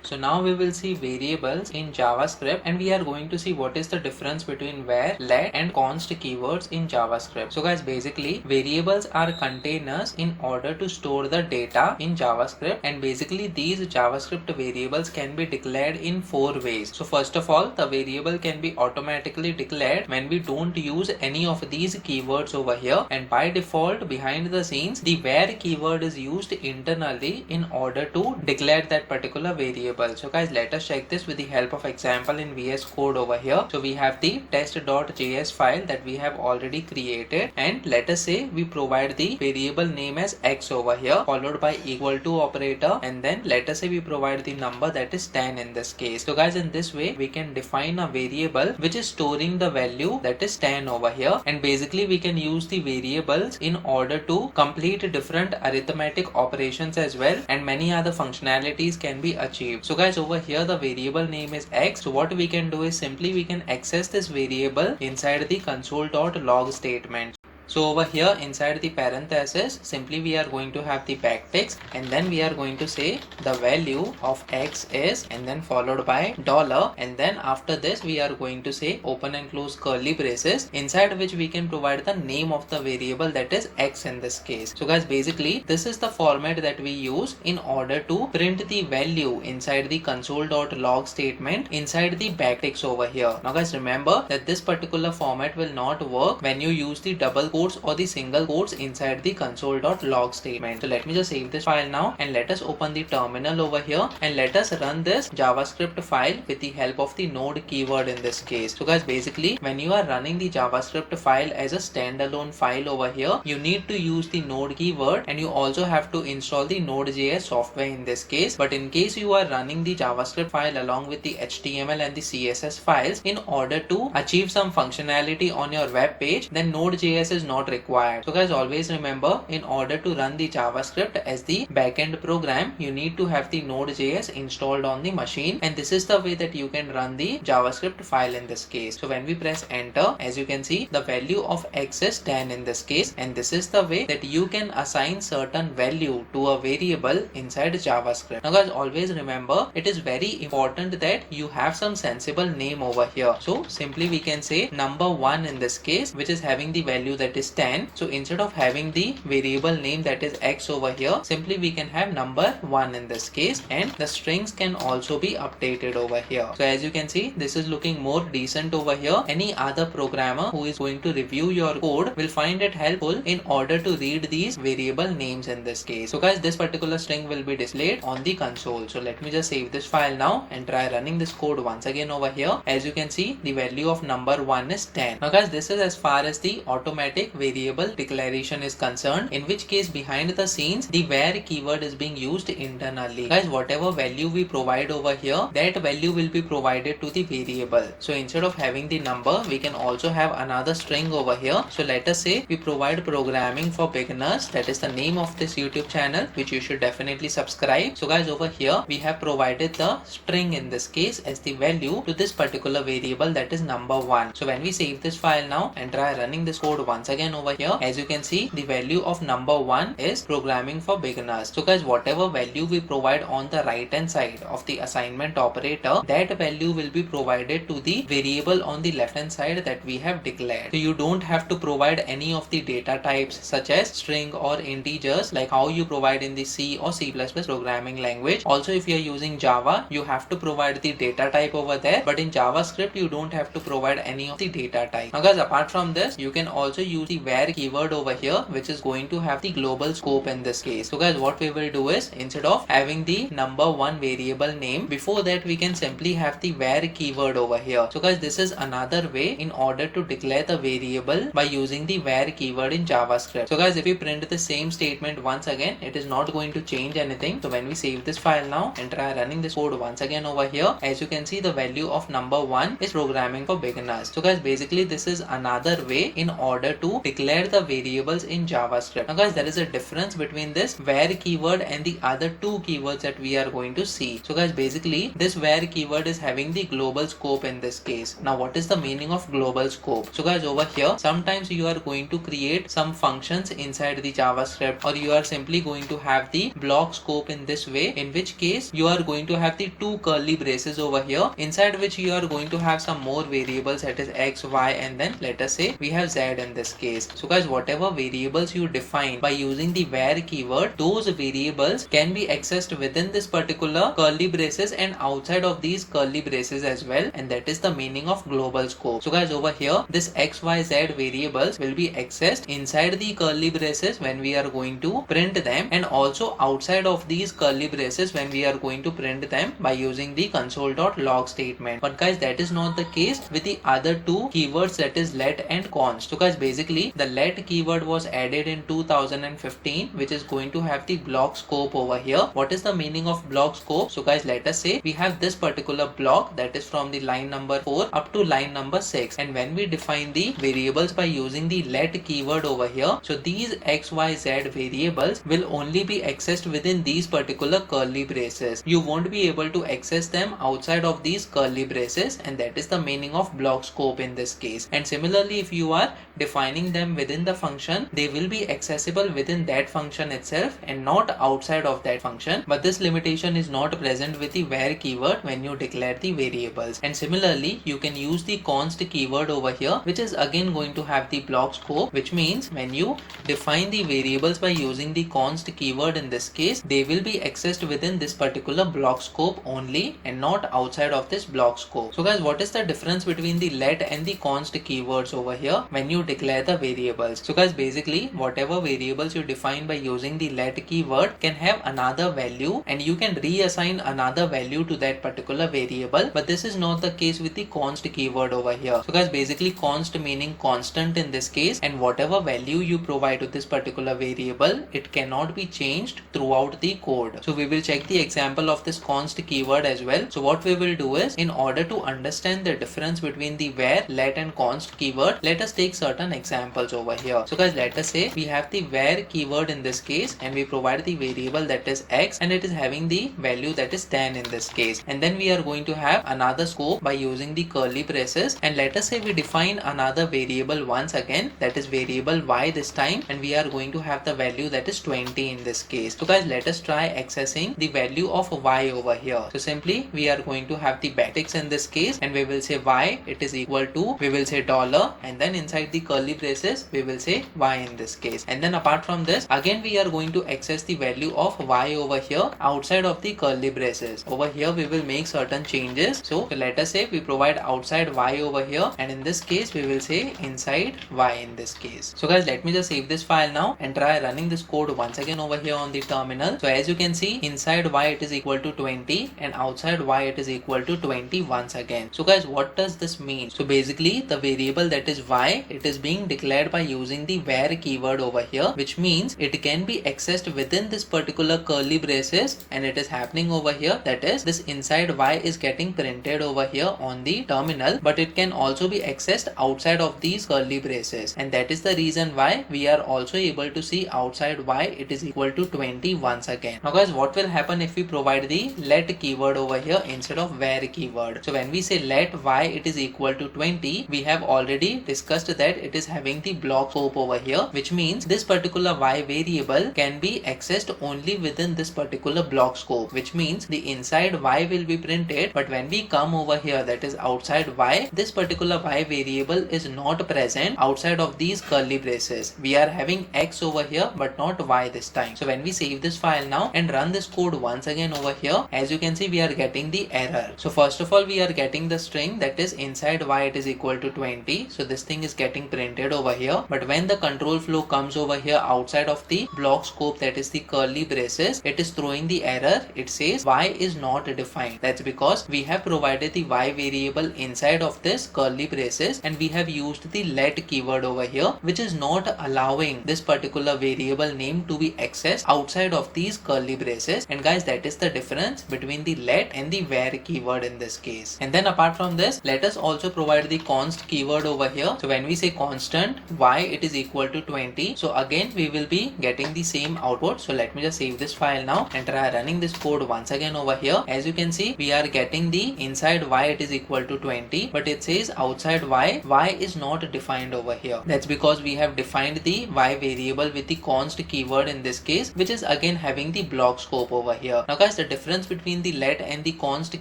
So now we will see variables in JavaScript, and we are going to see what is the difference between var, let and const keywords in JavaScript. So guys, basically variables are containers in order to store the data in JavaScript, and basically these JavaScript variables can be declared in 4 ways. So first of all, the variable can be automatically declared when we don't use any of these keywords over here, and by default behind the scenes the var keyword is used internally in order to declare that particular variable. So guys, let us check this with the help of example in VS Code over here. So we have the test.js file that we have already created, and let us say we provide the variable name as x over here, followed by equal to operator, and then let us say we provide the number that is 10 in this case. So guys, in this way we can define a variable which is storing the value that is 10 over here, and basically we can use the variables in order to complete different arithmetic operations as well, and many other functionalities can be achieved. So guys, over here the variable name is x. So what we can do is simply we can access this variable inside the console.log statement. So over here inside the parenthesis, simply we are going to have the backticks, and then we are going to say the value of x is, and then followed by dollar, and then after this we are going to say open and close curly braces, inside which we can provide the name of the variable that is x in this case. So guys, basically this is the format that we use in order to print the value inside the console.log statement inside the backticks over here. Now guys, remember that this particular format will not work when you use the double quotes or the single quotes inside the console.log statement. So let me just save this file now, and let us open the terminal over here, and let us run this JavaScript file with the help of the node keyword in this case. So guys, basically when you are running the JavaScript file as a standalone file over here, you need to use the node keyword, and you also have to install the Node.js software in this case. But in case you are running the JavaScript file along with the HTML and the CSS files in order to achieve some functionality on your web page, then Node.js is not required. So guys, always remember, in order to run the JavaScript as the backend program, you need to have the Node.js installed on the machine, and this is the way that you can run the JavaScript file in this case. So when we press enter, as you can see, the value of x is 10 in this case, and this is the way that you can assign certain value to a variable inside JavaScript. Now guys, always remember, it is very important that you have some sensible name over here. So simply we can say number 1 in this case, which is having the value that is 10. So instead of having the variable name that is x over here, simply we can have number 1 in this case, and the strings can also be updated over here. So as you can see, this is looking more decent over here. Any other programmer who is going to review your code will find it helpful in order to read these variable names in this case. So guys, this particular string will be displayed on the console. So let me just save this file now and try running this code once again over here. As you can see, the value of number 1 is 10. Now guys, this is as far as the automatic variable declaration is concerned, in which case behind the scenes the var keyword is being used internally. Guys, whatever value we provide over here, that value will be provided to the variable. So instead of having the number, we can also have another string over here. So let us say we provide programming for beginners, that is the name of this YouTube channel, which you should definitely subscribe. So guys, over here we have provided the string in this case as the value to this particular variable that is number 1. So when we save this file now and try running this code once again over here, as you can see, the value of number 1 is programming for beginners. So guys, whatever value we provide on the right hand side of the assignment operator, that value will be provided to the variable on the left hand side that we have declared. So you don't have to provide any of the data types such as string or integers like how you provide in the C or C++ programming language. Also, if you are using Java, you have to provide the data type over there, but in JavaScript you don't have to provide any of the data type. Now guys, apart from this, you can also use the var keyword over here, which is going to have the global scope in this case. So guys, what we will do is, instead of having the number 1 variable name, before that we can simply have the var keyword over here. So guys, this is another way in order to declare the variable by using the var keyword in JavaScript. So guys, if we print the same statement once again, it is not going to change anything. So when we save this file now and try running this code once again over here, as you can see, the value of number 1 is programming for beginners. So guys, basically this is another way in order to declare the variables in JavaScript. Now guys, there is a difference between this where keyword and the other two keywords that we are going to see. So guys, basically this where keyword is having the global scope in this case. Now what is the meaning of global scope? So guys, over here sometimes you are going to create some functions inside the JavaScript, or you are simply going to have the block scope in this way, in which case you are going to have the two curly braces over here, inside which you are going to have some more variables, that is x, y, and then let us say we have z in this case. So guys, whatever variables you define by using the where keyword, those variables can be accessed within this particular curly braces and outside of these curly braces as well, and that is the meaning of global scope. So guys, over here this x, y, z variables will be accessed inside the curly braces when we are going to print them, and also outside of these curly braces when we are going to print them by using the console.log statement. But guys, that is not the case with the other two keywords, that is let and const. So guys, basically the let keyword was added in 2015, which is going to have the block scope over here. What is the meaning of block scope? So guys, let us say we have this particular block that is from the line number 4 up to line number 6, and when we define the variables by using the let keyword over here, so these x, y, z variables will only be accessed within these particular curly braces. You won't be able to access them outside of these curly braces, and that is the meaning of block scope in this case. And similarly, if you are defining them within the function, they will be accessible within that function itself and not outside of that function. But this limitation is not present with the where keyword when you declare the variables. And similarly, you can use the const keyword over here, which is again going to have the block scope, which means when you define the variables by using the const keyword in this case, they will be accessed within this particular block scope only and not outside of this block scope. So guys, what is the difference between the let and the const keywords over here when you declare the variables? So guys, basically whatever variables you define by using the let keyword can have another value, and you can reassign another value to that particular variable, but this is not the case with the const keyword over here. So guys, basically const meaning constant in this case, and whatever value you provide to this particular variable, it cannot be changed throughout the code. So we will check the example of this const keyword as well. So what we will do is, in order to understand the difference between the where, let, and const keyword, let us take certain examples over here. So guys, let us say we have the where keyword in this case, and we provide the variable that is x, and it is having the value that is 10 in this case, and then we are going to have another scope by using the curly braces, and let us say we define another variable once again, that is variable y this time, and we are going to have the value that is 20 in this case. So guys, let us try accessing the value of y over here. So simply we are going to have the backticks in this case, and we will say y, it is equal to, we will say dollar, and then inside the curly braces we will say y in this case. And then apart from this, again we are going to access the value of y over here outside of the curly braces. Over here we will make certain changes. So let us say we provide outside y over here, and in this case we will say inside y in this case. So guys, let me just save this file now and try running this code once again over here on the terminal. So as you can see, inside y it is equal to 20 and outside y it is equal to 20 once again. So guys, what does this mean? So basically the variable that is y, it is being declared by using the where keyword over here, which means it can be accessed within this particular curly braces, and it is happening over here, that is this inside y is getting printed over here on the terminal, but it can also be accessed outside of these curly braces, and that is the reason why we are also able to see outside y it is equal to 20 once again. Now guys, what will happen if we provide the let keyword over here instead of where keyword? So when we say let y it is equal to 20, we have already discussed that it is having the block scope over here, which means this particular y variable can be accessed only within this particular block scope, which means the inside y will be printed, but when we come over here, that is outside y, this particular y variable is not present outside of these curly braces. We are having x over here but not y this time. So when we save this file now and run this code once again over here, as you can see, we are getting the error. So first of all, we are getting the string that is inside y it is equal to 20. So this thing is getting printed over here, but when the control flow comes over here outside of the block scope, that is the curly braces, it is throwing the error. It says y is not defined. That's because we have provided the y variable inside of this curly braces, and we have used the let keyword over here, which is not allowing this particular variable name to be accessed outside of these curly braces. And guys, that is the difference between the let and the where keyword in this case. And then apart from this, let us also provide the const keyword over here. So when we say const, constant y it is equal to 20. So again we will be getting the same output. So let me just save this file now and try running this code once again over here. As you can see, we are getting the inside y it is equal to 20, but it says outside y is not defined over here. That's because we have defined the y variable with the const keyword in this case, which is again having the block scope over here. Now guys, the difference between the let and the const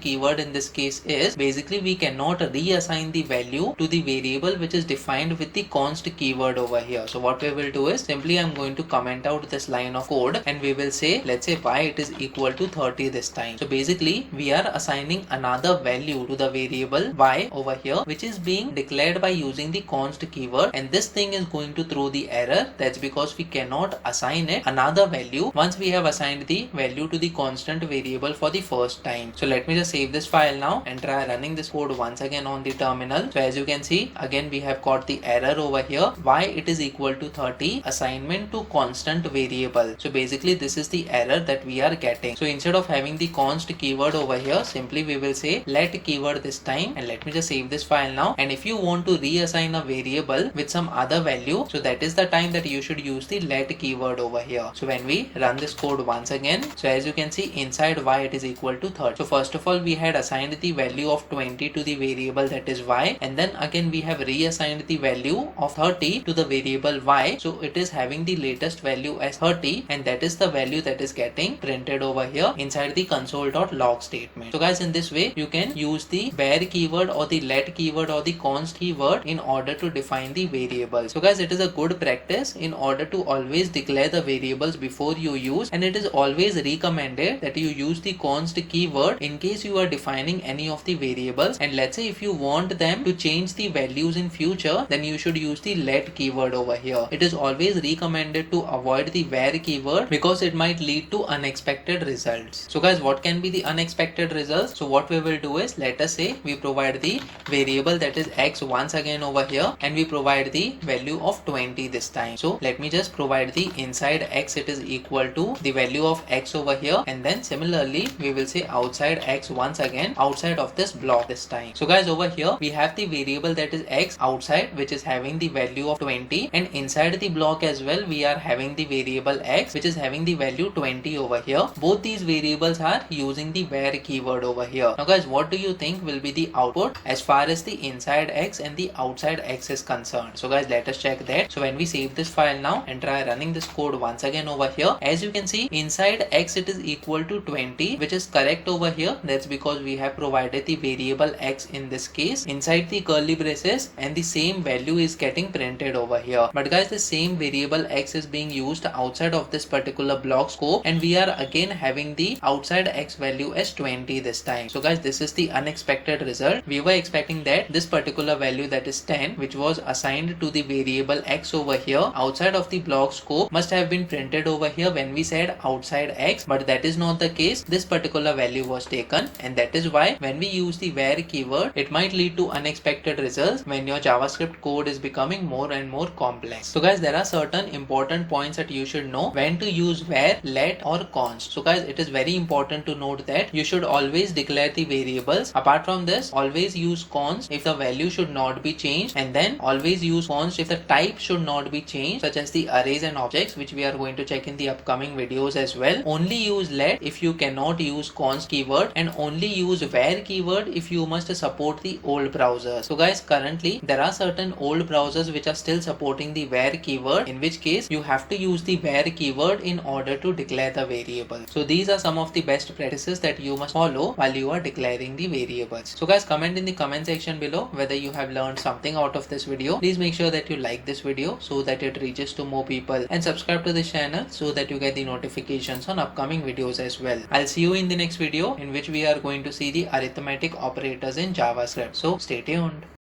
keyword in this case is basically we cannot reassign the value to the variable which is defined with the const keyword over here. So what we will do is simply I'm going to comment out this line of code and we will say, let's say y it is equal to 30 this time. So basically we are assigning another value to the variable y over here, which is being declared by using the const keyword, and this thing is going to throw the error. That's because we cannot assign it another value once we have assigned the value to the constant variable for the first time. So let me just save this file now and try running this code once again on the terminal. So as you can see, again we have got the error over here, y it is equal to 30 assignment to constant variable. So basically this is the error that we are getting. So instead of having the const keyword over here, simply we will say let keyword this time, and let me just save this file now. And if you want to reassign a variable with some other value, so that is the time that you should use the let keyword over here. So when we run this code once again, so as you can see inside y it is equal to 30. So first of all we had assigned the value of 20 to the variable that is y, and then again we have reassigned the value of 30 to the variable y. So it is having the latest value as 30, and that is the value that is getting printed over here inside the console.log statement. So guys, in this way you can use the var keyword or the let keyword or the const keyword in order to define the variables. So guys, it is a good practice in order to always declare the variables before you use, and it is always recommended that you use the const keyword in case you are defining any of the variables. And let's say if you want them to change the values in future, then you should use the let keyword over here. It is always recommended to avoid the var keyword because it might lead to unexpected results. So guys, what can be the unexpected results? So what we will do is, let us say we provide the variable that is x once again over here, and we provide the value of 20 this time. So let me just provide the inside x it is equal to the value of x over here, and then similarly we will say outside x once again outside of this block this time. So guys, over here we have the variable that is x outside, which is having the value of 20, and inside the block as well we are having the variable x which is having the value 20 over here. Both these variables are using the var keyword over here. Now guys, what do you think will be the output as far as the inside x and the outside x is concerned? So guys, let us check that. So when we save this file now and try running this code once again over here, as you can see inside x it is equal to 20, which is correct over here. That's because we have provided the variable x in this case inside the curly braces, and the same value is getting printed over here. But guys, the same variable x is being used outside of this particular block scope, and we are again having the outside x value as 20 this time. So guys, this is the unexpected result. We were expecting that this particular value that is 10, which was assigned to the variable x over here outside of the block scope, must have been printed over here when we said outside x, but that is not the case. This particular value was taken, and that is why when we use the var keyword, it might lead to unexpected results when your JavaScript code is becoming more and more complex. So guys, there are certain important points that you should know when to use var, let or const. So guys, it is very important to note that you should always declare the variables. Apart from this, always use const if the value should not be changed, and then always use const if the type should not be changed, such as the arrays and objects, which we are going to check in the upcoming videos as well. Only use let if you cannot use const keyword, and only use var keyword if you must support the old browser. So guys, currently there are certain old browsers which are still supporting the var keyword, in which case you have to use the var keyword in order to declare the variable. So these are some of the best practices that you must follow while you are declaring the variables. So guys, comment in the comment section below whether you have learned something out of this video. Please make sure that you like this video so that it reaches to more people, and subscribe to this channel so that you get the notifications on upcoming videos as well. I'll see you in the next video, in which we are going to see the arithmetic operators in JavaScript. So stay tuned.